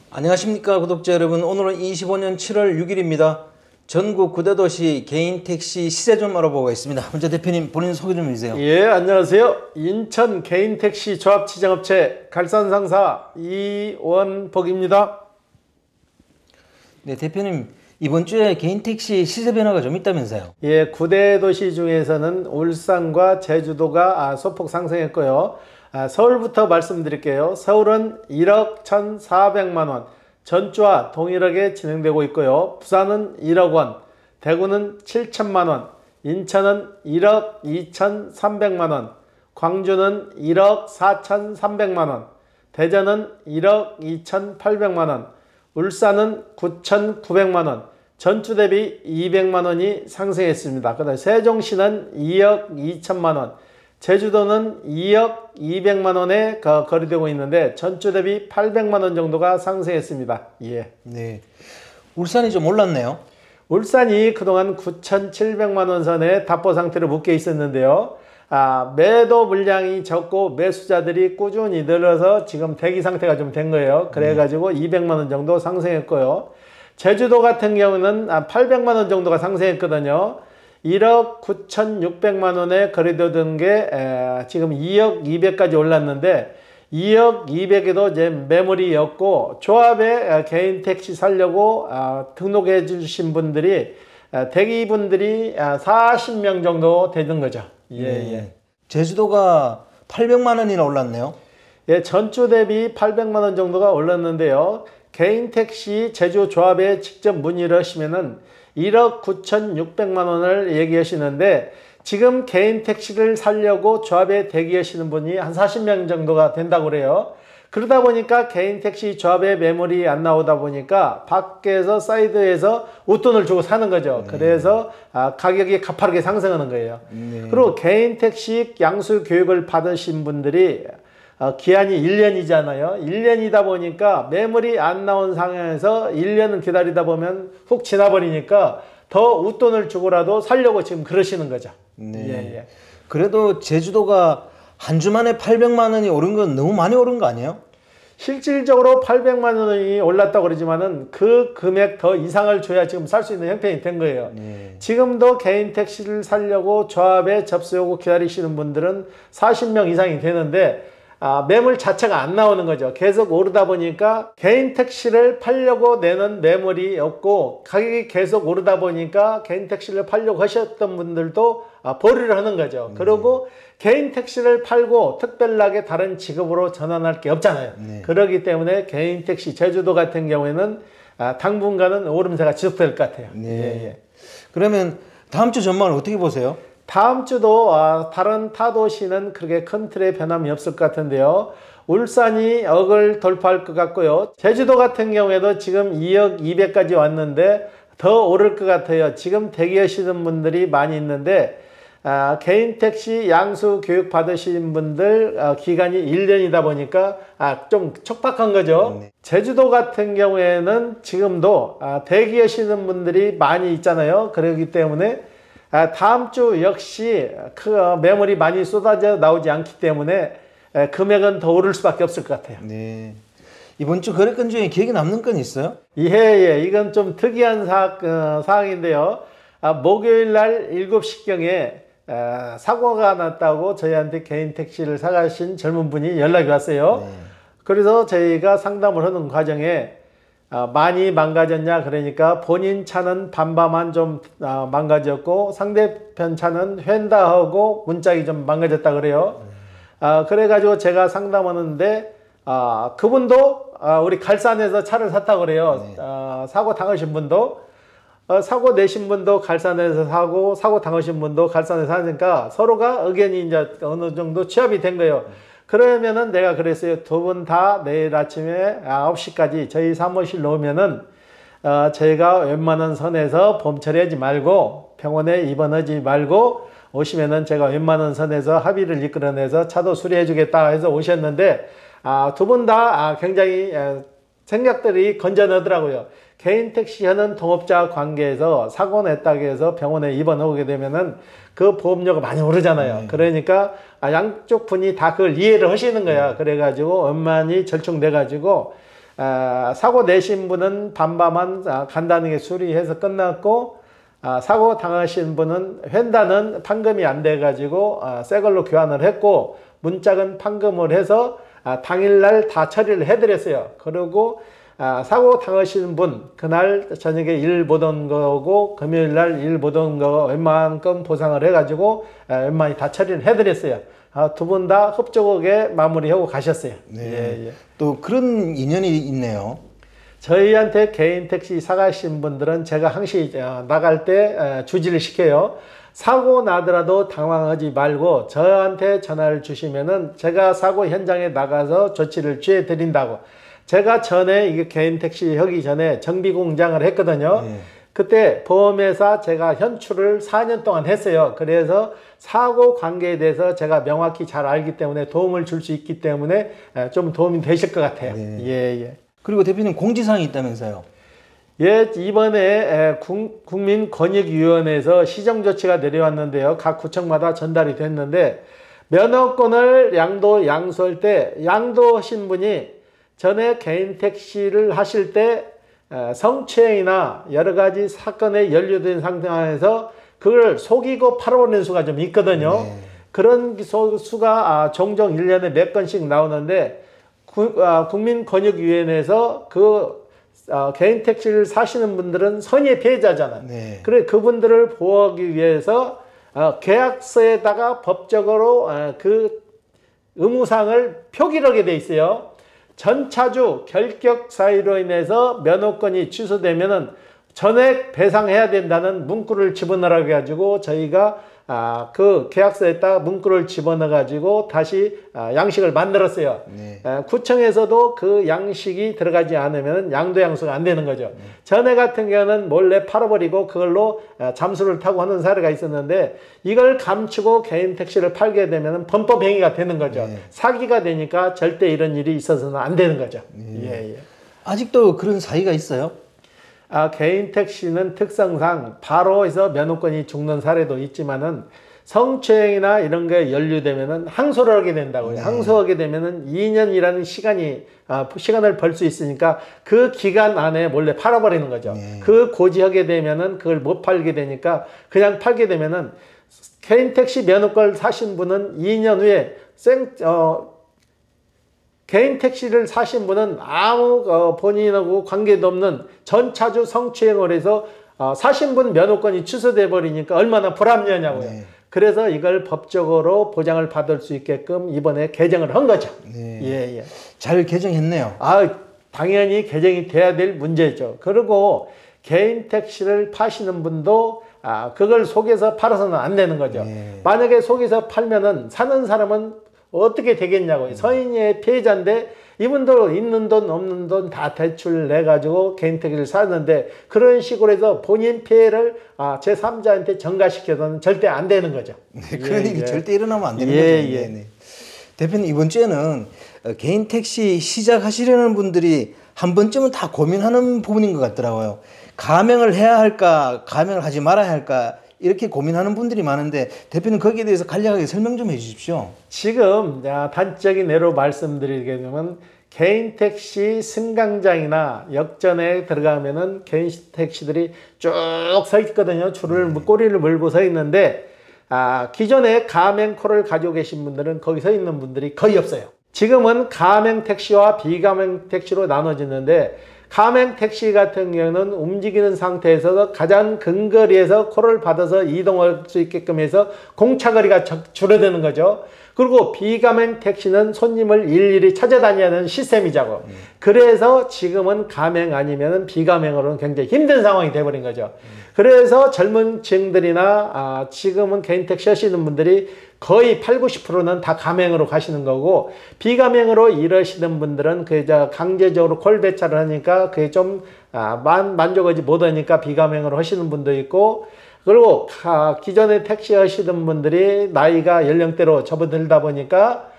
안녕하십니까 구독자 여러분. 오늘은 25년 7월 6일입니다. 전국 9대도시 개인 택시 시세 좀 알아보고 있습니다. 먼저 대표님 본인 소개 좀 해주세요. 예, 안녕하세요. 인천 개인 택시 조합 지정업체 갈산상사 이원복입니다. 네, 대표님 이번 주에 개인 택시 시세 변화가 좀 있다면서요? 예, 9대도시 중에서는 울산과 제주도가 소폭 상승했고요. 서울부터 말씀드릴게요. 서울은 1억 1,400만 원, 전주와 동일하게 진행되고 있고요. 부산은 1억 원, 대구는 7천만 원, 인천은 1억 2,300만 원, 광주는 1억 4,300만 원, 대전은 1억 2,800만 원, 울산은 9,900만 원, 전주 대비 200만 원이 상승했습니다. 그다음 세종시는 2억 2천만 원, 제주도는 2억 200만 원에 거래되고 있는데 전주 대비 800만 원 정도가 상승했습니다. 예. 네. 울산이 좀 올랐네요. 울산이 그동안 9,700만 원 선에 답보 상태로 묶여 있었는데요. 매도 물량이 적고 매수자들이 꾸준히 늘어서 지금 대기 상태가 좀 된 거예요. 그래가지고 200만 원 정도 상승했고요. 제주도 같은 경우는 800만 원 정도가 상승했거든요. 1억 9,600만 원에 거래되던 게 지금 2억 200까지 올랐는데 2억 200에도 이제 매물이었고 조합에 개인 택시 살려고 등록해 주신 분들이 대기분들이 40명 정도 되는 거죠. 예, 네. 예. 제주도가 800만 원이나 올랐네요. 예, 전주 대비 800만 원 정도가 올랐는데요. 개인 택시 제조 조합에 직접 문의를 하시면은 1억 9,600만 원을 얘기하시는데 지금 개인 택시를 살려고 조합에 대기하시는 분이 한 40명 정도가 된다고 그래요. 그러다 보니까 개인 택시 조합에 매물이 안 나오다 보니까 밖에서 사이드에서 웃돈을 주고 사는 거죠. 그래서 가격이 가파르게 상승하는 거예요. 그리고 개인 택시 양수 교육을 받으신 분들이 기한이 1년이잖아요. 1년이다 보니까 매물이 안 나온 상황에서 1년을 기다리다 보면 훅 지나버리니까 더 웃돈을 주고라도 살려고 지금 그러시는 거죠. 네. 예, 예. 그래도 제주도가 한 주 만에 800만 원이 오른 건 너무 많이 오른 거 아니에요? 실질적으로 800만 원이 올랐다고 그러지만은 그 금액 더 이상을 줘야 지금 살 수 있는 형편이 된 거예요. 지금도 개인 택시를 살려고 조합에 접수하고 기다리시는 분들은 40명 이상이 되는데 매물 자체가 안 나오는 거죠. 계속 오르다 보니까 개인 택시를 팔려고 내는 매물이 없고 가격이 계속 오르다 보니까 개인 택시를 팔려고 하셨던 분들도 보류를 하는 거죠. 그리고 개인 택시를 팔고 특별하게 다른 직업으로 전환할 게 없잖아요. 그렇기 때문에 개인 택시 제주도 같은 경우에는 당분간은 오름세가 지속될 것 같아요. 예. 그러면 다음 주 전망을 어떻게 보세요? 다음 주도 다른 타 도시는 그렇게 큰 틀의 변함이 없을 것 같은데요. 울산이 억을 돌파할 것 같고요. 제주도 같은 경우에도 지금 2억 200까지 왔는데 더 오를 것 같아요. 지금 대기하시는 분들이 많이 있는데 개인 택시 양수 교육 받으신 분들 기간이 1년이다 보니까 좀 촉박한 거죠. 제주도 같은 경우에는 지금도 대기하시는 분들이 많이 있잖아요. 그렇기 때문에 다음 주 역시 그 매물이 많이 쏟아져 나오지 않기 때문에 금액은 더 오를 수밖에 없을 것 같아요. 네. 이번 주 거래건 중에 기억에 남는 건 있어요? 예. 이건 좀 특이한 사항인데요. 목요일 날 7시경에 사고가 났다고 저희한테 개인 택시를 사가신 젊은 분이 연락이 왔어요. 그래서 저희가 상담을 하는 과정에 많이 망가졌냐 그러니까 본인 차는 반바만 좀 망가졌고 상대편 차는 휀다하고 문짝이 좀 망가졌다 그래요. 그래가지고 제가 상담하는데 그분도 우리 갈산에서 차를 샀다고 그래요. 사고 당하신 분도 사고 내신 분도 갈산에서 사고 사고 당하신 분도 갈산에서 사니까 서로가 의견이 이제 어느 정도 취합이 된 거예요. 그러면은 내가 그랬어요. 두 분 다 내일 아침에 9시까지 저희 사무실로 오면은 저희가 웬만한 선에서 보험 처리하지 말고 병원에 입원하지 말고 오시면은 제가 웬만한 선에서 합의를 이끌어내서 차도 수리해 주겠다 해서 오셨는데 두 분 다 굉장히 생각들이 건전하더라고요. 개인 택시 하는 동업자 관계에서 사고 냈다고 해서 병원에 입원하게 되면은 그 보험료가 많이 오르잖아요. 그러니까 양쪽 분이 다 그걸 이해를 하시는 거야. 그래가지고 원만히 절충돼가지고 사고 내신 분은 반바만 간단하게 수리해서 끝났고, 사고 당하신 분은 횡단은 판금이 안 돼가지고 새 걸로 교환을 했고, 문짝은 판금을 해서 당일날 다 처리를 해드렸어요. 그리고 사고 당하신 분 그날 저녁에 일 보던 거고 금요일날 일 보던 거 웬만큼 보상을 해가지고 웬만히 다 처리를 해드렸어요. 두 분 다 흡족하게 마무리하고 가셨어요. 네. 예, 예. 또 그런 인연이 있네요. 저희한테 개인 택시 사가신 분들은 제가 항시 나갈 때 주지를 시켜요. 사고 나더라도 당황하지 말고 저한테 전화를 주시면은 제가 사고 현장에 나가서 조치를 취해 드린다고. 제가 전에 이게 개인 택시 하기 전에 정비 공장을 했거든요. 네. 그때 보험회사 제가 현출을 4년 동안 했어요. 그래서 사고 관계에 대해서 제가 명확히 잘 알기 때문에 도움을 줄 수 있기 때문에 좀 도움이 되실 것 같아요. 네. 예, 예. 그리고 대표님 공지사항이 있다면서요? 예, 이번에 국민권익위원회에서 시정조치가 내려왔는데요. 각 구청마다 전달이 됐는데 면허권을 양도할 때 양도하신 분이 전에 개인 택시를 하실 때 성추행이나 여러 가지 사건에 연루된 상황에서 그걸 속이고 팔아버리는 수가 좀 있거든요. 네. 그런 수가 종종 1년에 몇 건씩 나오는데 국민권익위원회에서 개인 택시를 사시는 분들은 선의의 피해자잖아요. 네. 그래 그분들을 보호하기 위해서 계약서에다가 법적으로 그 의무사항을 표기를 하게 돼 있어요. 전차주 결격 사유로 인해서 면허권이 취소되면은 전액 배상해야 된다는 문구를 집어넣으라고 해가지고 저희가 그 계약서에다가 문구를 집어넣어 가지고 다시 양식을 만들었어요. 네. 구청에서도 그 양식이 들어가지 않으면 양도 양수가 안 되는 거죠. 전에 같은 경우는 몰래 팔아버리고 그걸로 잠수를 타고 하는 사례가 있었는데 이걸 감추고 개인 택시를 팔게 되면 범법 행위가 되는 거죠. 네. 사기가 되니까 절대 이런 일이 있어서는 안 되는 거죠. 네. 예, 예. 아직도 그런 사이가 있어요? 개인 택시는 특성상 바로 해서 면허권이 죽는 사례도 있지만은 성추행이나 이런 게 연루되면은 항소를 하게 된다고요. 네. 항소하게 되면은 2년이라는 시간을 벌 수 있으니까 그 기간 안에 몰래 팔아버리는 거죠. 네. 그 고지하게 되면은 그걸 못 팔게 되니까 그냥 팔게 되면은 개인 택시 면허권 사신 분은 2년 후에 개인 택시를 사신 분은 아무 본인하고 관계도 없는 전차주 성추행을 해서 사신 분 면허권이 취소돼 버리니까 얼마나 불합리하냐고요. 네. 그래서 이걸 법적으로 보장을 받을 수 있게끔 이번에 개정을 한 거죠. 네. 예, 예. 잘 개정했네요. 당연히 개정이 돼야 될 문제죠. 그리고 개인 택시를 파시는 분도 그걸 속여서 팔아서는 안 되는 거죠. 네. 만약에 속여서 팔면은 사는 사람은 어떻게 되겠냐고요. 서인의 피해자인데 이분도 있는 돈 없는 돈 다 대출 내가지고 개인 택시를 사는데 그런 식으로 해서 본인 피해를 제3자한테 전가시켜서는 절대 안 되는 거죠. 네, 그런 예, 일이 예. 절대 일어나면 안 되는 예, 거죠. 예. 네, 네. 대표님 이번 주에는 개인 택시 시작하시려는 분들이 한 번쯤은 다 고민하는 부분인 것 같더라고요. 가맹을 해야 할까, 가맹을 하지 말아야 할까 이렇게 고민하는 분들이 많은데 대표님 거기에 대해서 간략하게 설명 좀 해주십시오. 지금 단적인 예로 말씀드리게 되면 개인 택시 승강장이나 역전에 들어가면은 개인 택시들이 쭉 서 있거든요. 줄을 꼬리를 물고 서 있는데 기존에 가맹코를 가지고 계신 분들은 거기 서 있는 분들이 거의 없어요. 지금은 가맹 택시와 비가맹 택시로 나눠지는데 가맹 택시 같은 경우는 움직이는 상태에서 가장 근거리에서 코를 받아서 이동할 수 있게끔 해서 공차거리가 줄어드는 거죠. 그리고 비가맹 택시는 손님을 일일이 찾아다녀야 하는 시스템이자고. 그래서 지금은 가맹 아니면 비가맹으로는 굉장히 힘든 상황이 돼버린 거죠. 그래서 젊은 층들이나 지금은 개인 택시 하시는 분들이 거의 80, 90%는 다 가맹으로 가시는 거고 비가맹으로 일하시는 분들은 강제적으로 콜 배차를 하니까 그게 좀 만족하지 못하니까 비가맹으로 하시는 분도 있고 그리고 기존에 택시 하시던 분들이 나이가 연령대로 접어들다 보니까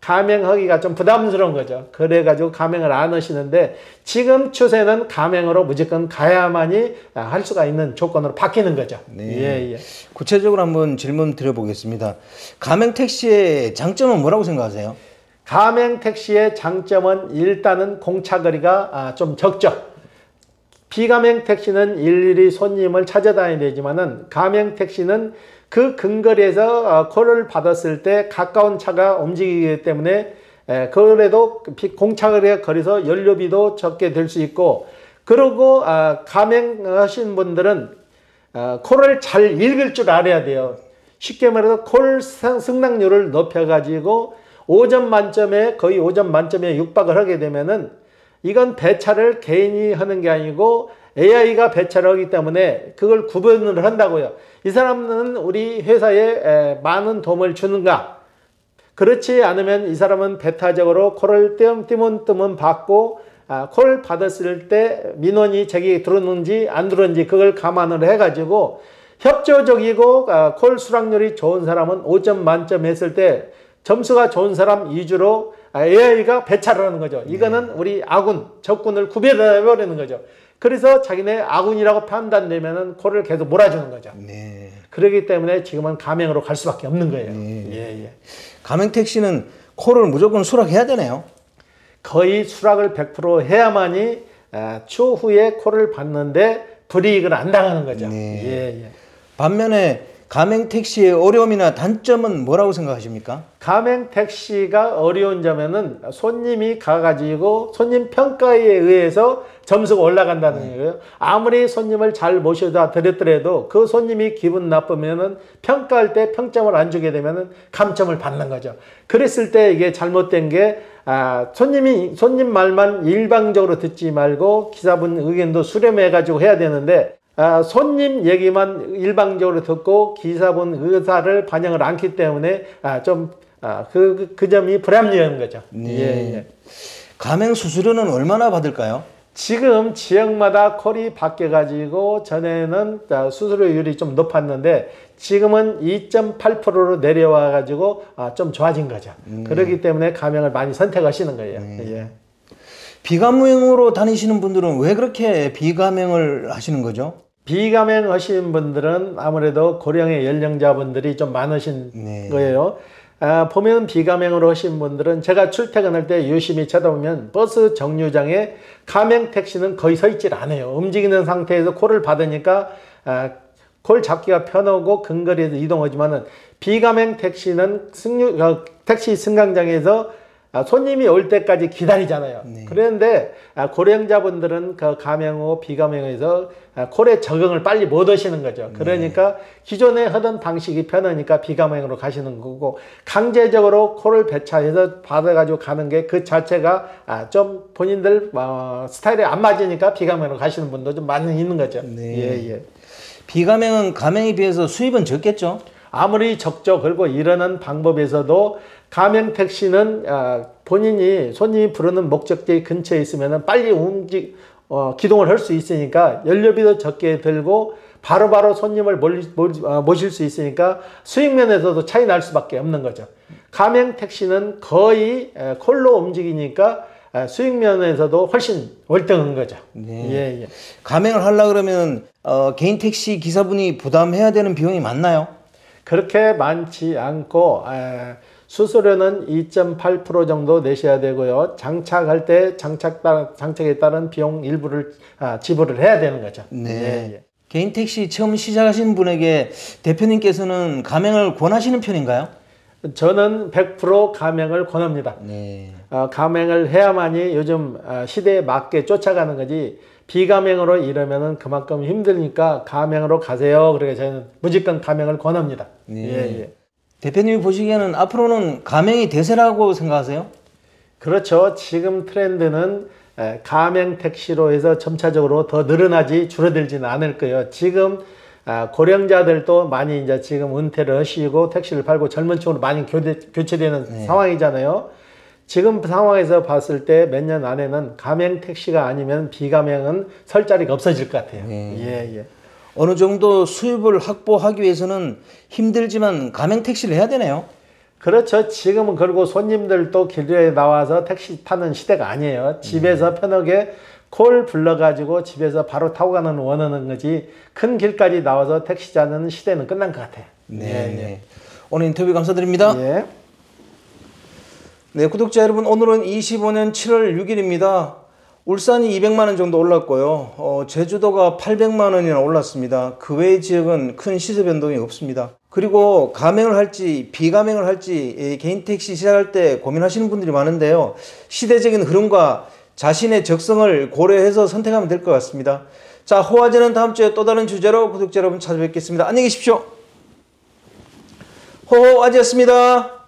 가맹하기가 좀 부담스러운 거죠. 그래가지고 가맹을 안 하시는데 지금 추세는 가맹으로 무조건 가야만이 할 수가 있는 조건으로 바뀌는 거죠. 네. 예, 예. 구체적으로 한번 질문 드려보겠습니다. 가맹 택시의 장점은 뭐라고 생각하세요? 가맹 택시의 장점은 일단은 공차거리가 좀 적죠. 비가맹 택시는 일일이 손님을 찾아다녀야 되지만은 가맹 택시는 그 근거리에서 콜을 받았을 때 가까운 차가 움직이기 때문에 그래도 공차거리가 거리서 연료비도 적게 될 수 있고, 그리고 가맹하신 분들은 콜을 잘 읽을 줄 알아야 돼요. 쉽게 말해서 콜 승낙률을 높여가지고 5점 만점에 거의 5점 만점에 육박을 하게 되면은 이건 배차를 개인이 하는 게 아니고 AI가 배차를 하기 때문에 그걸 구분을 한다고요. 이 사람은 우리 회사에 많은 도움을 주는가? 그렇지 않으면 이 사람은 배타적으로 콜을 띄문띄문 받고 콜 받았을 때 민원이 제기 들어오는지 안 들어오는지 그걸 감안을 해가지고 협조적이고 콜 수락률이 좋은 사람은 5점 만점 했을 때 점수가 좋은 사람 위주로 AI가 배차를 하는 거죠. 이거는 우리 아군, 적군을 구별해버리는 거죠. 그래서 자기네 아군이라고 판단되면은 콜을 계속 몰아주는 거죠. 네. 그렇기 때문에 지금은 가맹으로 갈 수밖에 없는 거예요. 네. 예, 예. 가맹 택시는 콜을 무조건 수락해야 되네요. 거의 수락을 100% 해야만이 추후에 콜을 받는데 불이익을 안 당하는 거죠. 네. 예, 예. 반면에 가맹 택시의 어려움이나 단점은 뭐라고 생각하십니까? 가맹 택시가 어려운 점에는 손님이 가가지고 손님 평가에 의해서 점수가 올라간다는 거예요. 아무리 손님을 잘 모셔다 드렸더라도 그 손님이 기분 나쁘면은 평가할 때 평점을 안 주게 되면은 감점을 받는 거죠. 그랬을 때 이게 잘못된 게 손님 말만 일방적으로 듣지 말고 기사분 의견도 수렴해가지고 해야 되는데 손님 얘기만 일방적으로 듣고 기사분 의사를 반영을 않기 때문에 그 점이 불합리한 거죠. 네. 예, 예. 가맹 수수료는 얼마나 받을까요? 지금 지역마다 콜이 바뀌어가지고 전에는 수수료율이 좀 높았는데 지금은 2.8%로 내려와가지고 좀 좋아진 거죠. 그렇기 때문에 가맹을 많이 선택하시는 거예요. 예. 비가맹으로 다니시는 분들은 왜 그렇게 비가맹을 하시는 거죠? 비가맹 하시는 분들은 아무래도 고령의 연령자분들이 좀 많으신 네. 거예요. 보면 비가맹으로 하신 분들은 제가 출퇴근할 때 유심히 쳐다보면 버스 정류장에 가맹 택시는 거의 서 있질 않아요. 움직이는 상태에서 콜을 받으니까 콜 잡기가 편하고 근거리에서 이동하지만은 비가맹 택시는 택시 승강장에서 손님이 올 때까지 기다리잖아요. 네. 그런데 고령자분들은 그 가맹호, 비가맹에서 콜에 적응을 빨리 못 하시는 거죠. 그러니까 기존에 하던 방식이 편하니까 비가맹으로 가시는 거고, 강제적으로 콜을 배차해서 받아가지고 가는 게 그 자체가 좀 본인들 스타일에 안 맞으니까 비가맹으로 가시는 분도 좀 많이 있는 거죠. 네. 예, 예. 비가맹은 가맹에 비해서 수입은 적겠죠? 아무리 적죠. 그리고 이러는 방법에서도 가맹 택시는 본인이 손님이 부르는 목적지 근처에 있으면 빨리 기동을 할 수 있으니까 연료비도 적게 들고 바로바로 손님을 모실 수 있으니까 수익 면에서도 차이 날 수밖에 없는 거죠. 가맹 택시는 거의 콜로 움직이니까 수익 면에서도 훨씬 월등한 거죠. 네. 예, 예. 가맹을 하려고 그러면 개인 택시 기사분이 부담해야 되는 비용이 많나요? 그렇게 많지 않고 수수료는 2.8% 정도 내셔야 되고요. 장착할 때 장착에 따른 비용 일부를 지불을 해야 되는 거죠. 네. 예, 예. 개인 택시 처음 시작하신 분에게 대표님께서는 가맹을 권하시는 편인가요? 저는 100% 가맹을 권합니다. 네. 가맹을 해야만이 요즘 시대에 맞게 쫓아가는 거지, 비가맹으로 이러면은 그만큼 힘드니까 가맹으로 가세요. 그러니까 저는 무조건 가맹을 권합니다. 네. 예, 예. 대표님이 보시기에는 앞으로는 가맹이 대세라고 생각하세요? 그렇죠. 지금 트렌드는 가맹 택시로 해서 점차적으로 더 늘어나지 줄어들지는 않을 거예요. 지금 고령자들도 많이 이제 지금 은퇴를 하시고 택시를 팔고 젊은 층으로 많이 교체되는 상황이잖아요. 지금 상황에서 봤을 때 몇 년 안에는 가맹 택시가 아니면 비가맹은 설 자리가 없어질 것 같아요. 예, 예. 어느 정도 수입을 확보하기 위해서는 힘들지만 가맹 택시를 해야 되네요. 그렇죠. 지금은 그리고 손님들도 길에 나와서 택시 타는 시대가 아니에요. 집에서 편하게 콜 불러가지고 집에서 바로 타고 가는 원하는 거지, 큰 길까지 나와서 택시 자는 시대는 끝난 것 같아요. 네. 예, 예. 오늘 인터뷰 감사드립니다. 예. 네, 구독자 여러분, 오늘은 25년 7월 6일입니다. 울산이 200만 원 정도 올랐고요. 제주도가 800만 원이나 올랐습니다. 그 외의 지역은 큰 시세 변동이 없습니다. 그리고 가맹을 할지 비가맹을 할지 개인 택시 시작할 때 고민하시는 분들이 많은데요. 시대적인 흐름과 자신의 적성을 고려해서 선택하면 될 것 같습니다. 자, 호화제는 다음 주에 또 다른 주제로 구독자 여러분 찾아뵙겠습니다. 안녕히 계십시오. 호화제였습니다.